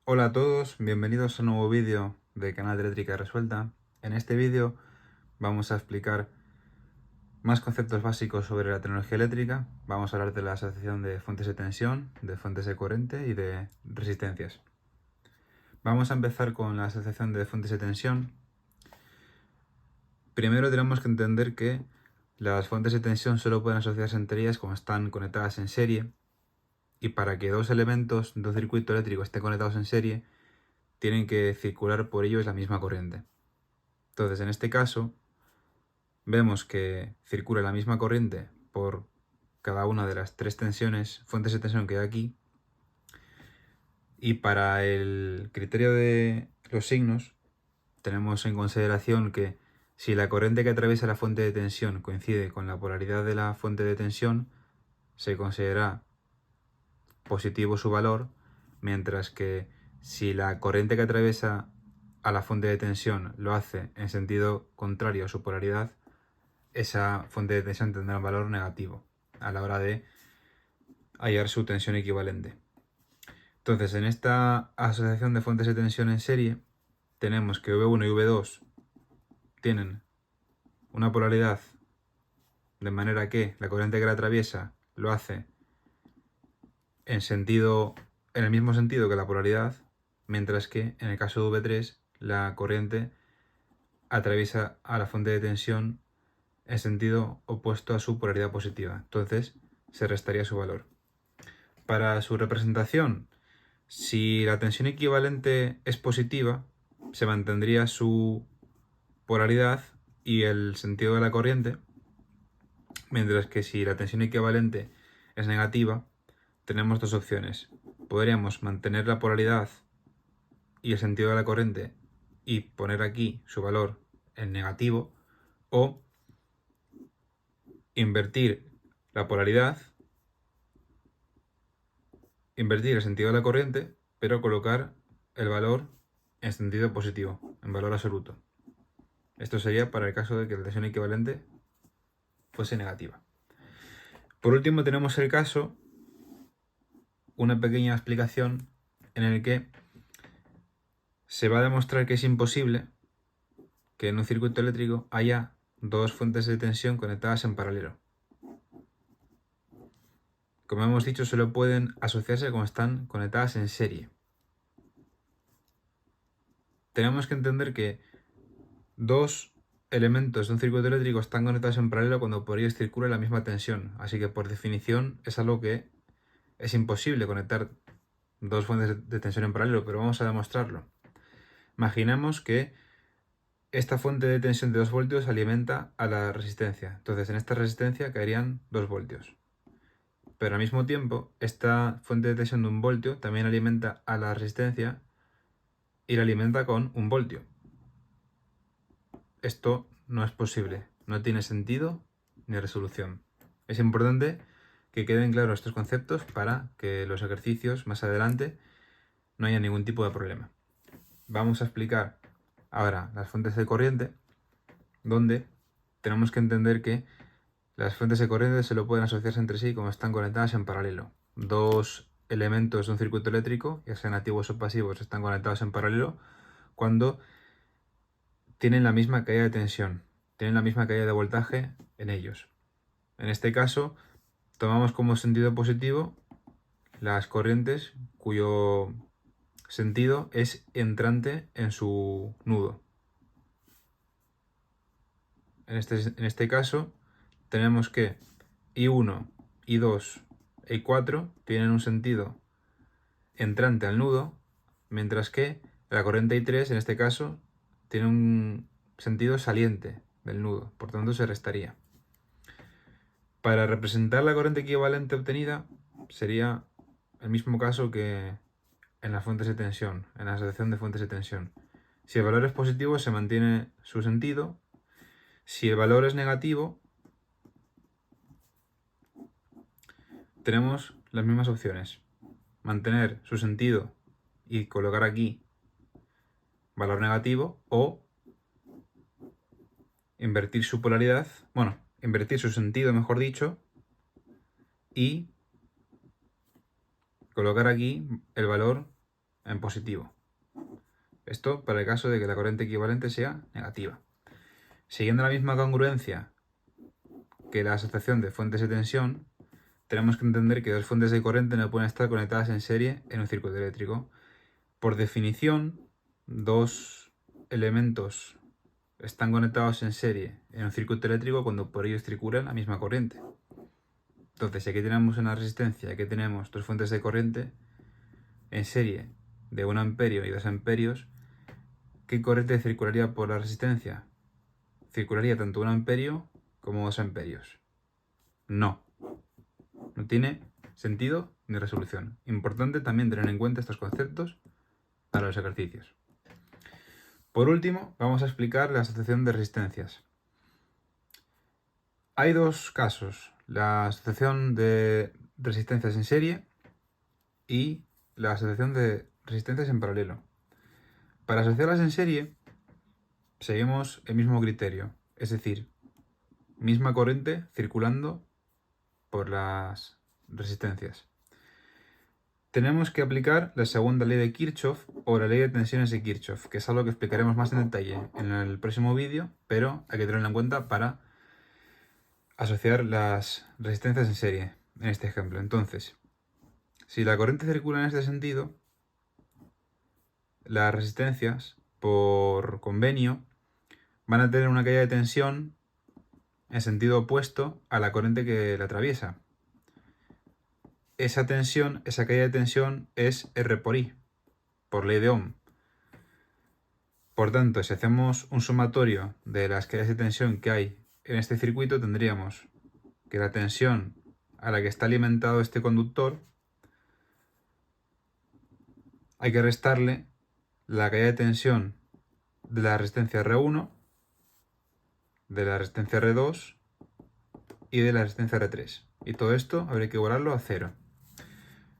Hola a todos, bienvenidos a un nuevo vídeo de Canal de Eléctrica Resuelta. En este vídeo vamos a explicar más conceptos básicos sobre la tecnología eléctrica. Vamos a hablar de la asociación de fuentes de tensión, de fuentes de corriente y de resistencias. Vamos a empezar con la asociación de fuentes de tensión. Primero tenemos que entender que las fuentes de tensión solo pueden asociarse entre ellas cuando están conectadas en serie, y para que dos elementos de un circuito eléctrico estén conectados en serie, tienen que circular por ellos la misma corriente. Entonces, en este caso, vemos que circula la misma corriente por cada una de las tres fuentes de tensión que hay aquí. Y para el criterio de los signos, tenemos en consideración que si la corriente que atraviesa la fuente de tensión coincide con la polaridad de la fuente de tensión, se considera positivo su valor, mientras que si la corriente que atraviesa a la fuente de tensión lo hace en sentido contrario a su polaridad, esa fuente de tensión tendrá un valor negativo a la hora de hallar su tensión equivalente. Entonces, en esta asociación de fuentes de tensión en serie, tenemos que V1 y V2 tienen una polaridad de manera que la corriente que la atraviesa lo hace en el mismo sentido que la polaridad, mientras que en el caso de V3 la corriente atraviesa a la fuente de tensión en sentido opuesto a su polaridad positiva. Entonces se restaría su valor. Para su representación, si la tensión equivalente es positiva, se mantendría su polaridad y el sentido de la corriente, mientras que si la tensión equivalente es negativa, tenemos dos opciones. Podríamos mantener la polaridad y el sentido de la corriente y poner aquí su valor en negativo, o invertir la polaridad, invertir el sentido de la corriente, pero colocar el valor en sentido positivo, en valor absoluto. Esto sería para el caso de que la tensión equivalente fuese negativa. Por último, tenemos el caso, una pequeña explicación en el que se va a demostrar que es imposible que en un circuito eléctrico haya dos fuentes de tensión conectadas en paralelo. Como hemos dicho, solo pueden asociarse cuando están conectadas en serie. Tenemos que entender que dos elementos de un circuito eléctrico están conectados en paralelo cuando por ellos circula la misma tensión. Así que por definición es algo que es imposible conectar dos fuentes de tensión en paralelo, pero vamos a demostrarlo. Imaginemos que esta fuente de tensión de 2 voltios alimenta a la resistencia. Entonces en esta resistencia caerían 2 voltios. Pero al mismo tiempo, esta fuente de tensión de 1 voltio también alimenta a la resistencia y la alimenta con 1 voltio. Esto no es posible, no tiene sentido ni resolución. Es importante que queden claros estos conceptos para que los ejercicios más adelante no haya ningún tipo de problema. Vamos a explicar ahora las fuentes de corriente, donde tenemos que entender que las fuentes de corriente solo pueden asociarse entre sí cuando están conectadas en paralelo. Dos elementos de un circuito eléctrico, ya sean activos o pasivos, están conectados en paralelo cuando tienen la misma caída de tensión, tienen la misma caída de voltaje en ellos. En este caso, tomamos como sentido positivo las corrientes cuyo sentido es entrante en su nudo. En este caso, tenemos que I1, I2 e I4 tienen un sentido entrante al nudo, mientras que la corriente I3, en este caso, tiene un sentido saliente del nudo, por tanto se restaría. Para representar la corriente equivalente obtenida, sería el mismo caso que en las fuentes de tensión, en la asociación de fuentes de tensión. Si el valor es positivo, se mantiene su sentido. Si el valor es negativo, tenemos las mismas opciones. Mantener su sentido y colocar aquí valor negativo, o invertir su polaridad, invertir su sentido, mejor dicho, y colocar aquí el valor en positivo. Esto para el caso de que la corriente equivalente sea negativa. Siguiendo la misma congruencia que la asociación de fuentes de tensión, tenemos que entender que dos fuentes de corriente no pueden estar conectadas en serie en un circuito eléctrico. Por definición, dos elementos están conectados en serie en un circuito eléctrico cuando por ellos circula la misma corriente. Entonces, si aquí tenemos una resistencia y aquí tenemos dos fuentes de corriente en serie de 1 amperio y 2 amperios, ¿qué corriente circularía por la resistencia? ¿Circularía tanto 1 amperio como 2 amperios? No. No tiene sentido ni resolución. Importante también tener en cuenta estos conceptos para los ejercicios. Por último, vamos a explicar la asociación de resistencias. Hay dos casos, la asociación de resistencias en serie y la asociación de resistencias en paralelo. Para asociarlas en serie, seguimos el mismo criterio, es decir, misma corriente circulando por las resistencias. Tenemos que aplicar la segunda ley de Kirchhoff o la ley de tensiones de Kirchhoff, que es algo que explicaremos más en detalle en el próximo vídeo, pero hay que tenerlo en cuenta para asociar las resistencias en serie en este ejemplo. Entonces, si la corriente circula en este sentido, las resistencias, por convenio, van a tener una caída de tensión en sentido opuesto a la corriente que la atraviesa. Esa tensión, esa caída de tensión es R por I, por ley de Ohm. Por tanto, si hacemos un sumatorio de las caídas de tensión que hay en este circuito, tendríamos que la tensión a la que está alimentado este conductor hay que restarle la caída de tensión de la resistencia R1, de la resistencia R2 y de la resistencia R3. Y todo esto habría que igualarlo a 0.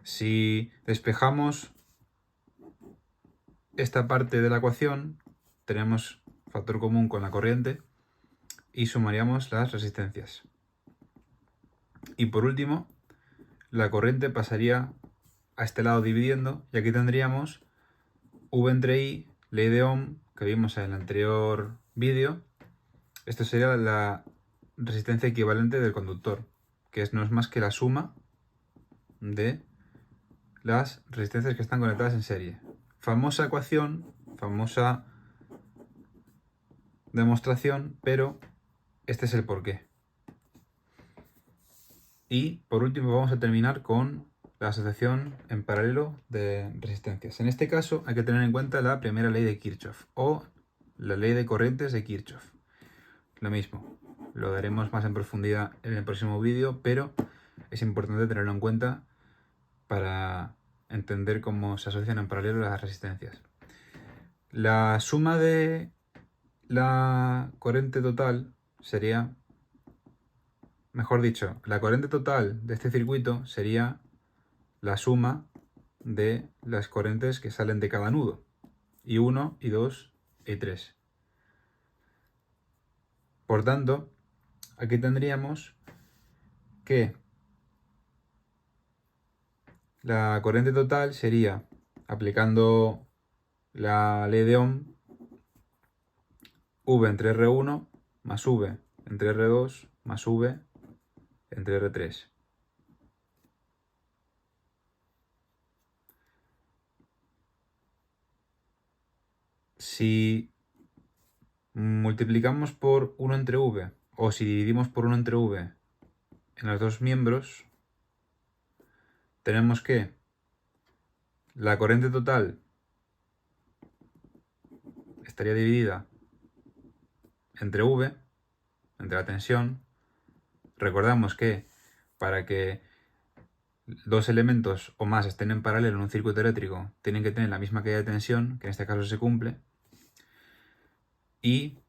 Si despejamos esta parte de la ecuación, tenemos factor común con la corriente y sumaríamos las resistencias. Y por último, la corriente pasaría a este lado dividiendo y aquí tendríamos V entre I, ley de Ohm, que vimos en el anterior vídeo. Esto sería la resistencia equivalente del conductor, que no es más que la suma de las resistencias que están conectadas en serie. Famosa ecuación, famosa demostración, pero este es el porqué. Y por último vamos a terminar con la asociación en paralelo de resistencias. En este caso hay que tener en cuenta la primera ley de Kirchhoff o la ley de corrientes de Kirchhoff. Lo mismo, lo daremos más en profundidad en el próximo vídeo, pero es importante tenerlo en cuenta para entender cómo se asocian en paralelo las resistencias. La suma de la corriente total sería, mejor dicho, la corriente total de este circuito sería la suma de las corrientes que salen de cada nudo, I1, I2 y I3. Por tanto, aquí tendríamos que la corriente total sería, aplicando la ley de Ohm, V entre R1 más V entre R2 más V entre R3. Si multiplicamos por 1 entre V o si dividimos por 1 entre V en los dos miembros, tenemos que la corriente total estaría dividida entre V, entre la tensión. Recordamos que para que dos elementos o más estén en paralelo en un circuito eléctrico tienen que tener la misma caída de tensión, que en este caso se cumple, y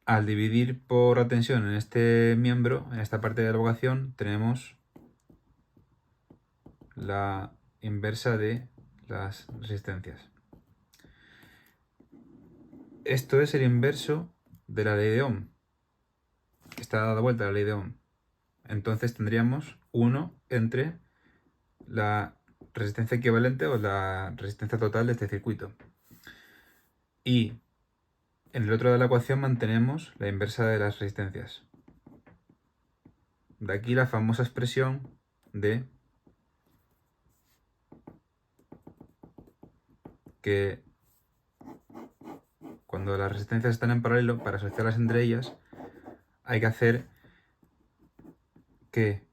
al dividir por la tensión en este miembro, en esta parte de la ecuación, tenemos la inversa de las resistencias. Esto es el inverso de la ley de Ohm. Está dada vuelta la ley de Ohm. Entonces tendríamos 1 entre la resistencia equivalente o la resistencia total de este circuito. Y en el otro lado de la ecuación mantenemos la inversa de las resistencias. De aquí la famosa expresión de que cuando las resistencias están en paralelo, para asociarlas entre ellas, hay que hacer que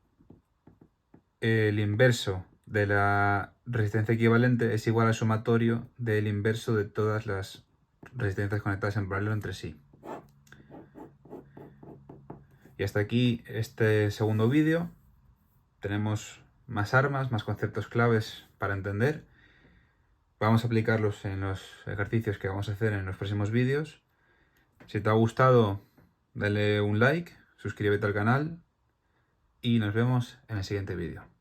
el inverso de la resistencia equivalente es igual al sumatorio del inverso de todas las resistencias conectadas en paralelo entre sí. Y hasta aquí este segundo vídeo. Tenemos más armas, más conceptos claves para entender. Vamos a aplicarlos en los ejercicios que vamos a hacer en los próximos vídeos. Si te ha gustado, dale un like, suscríbete al canal y nos vemos en el siguiente vídeo.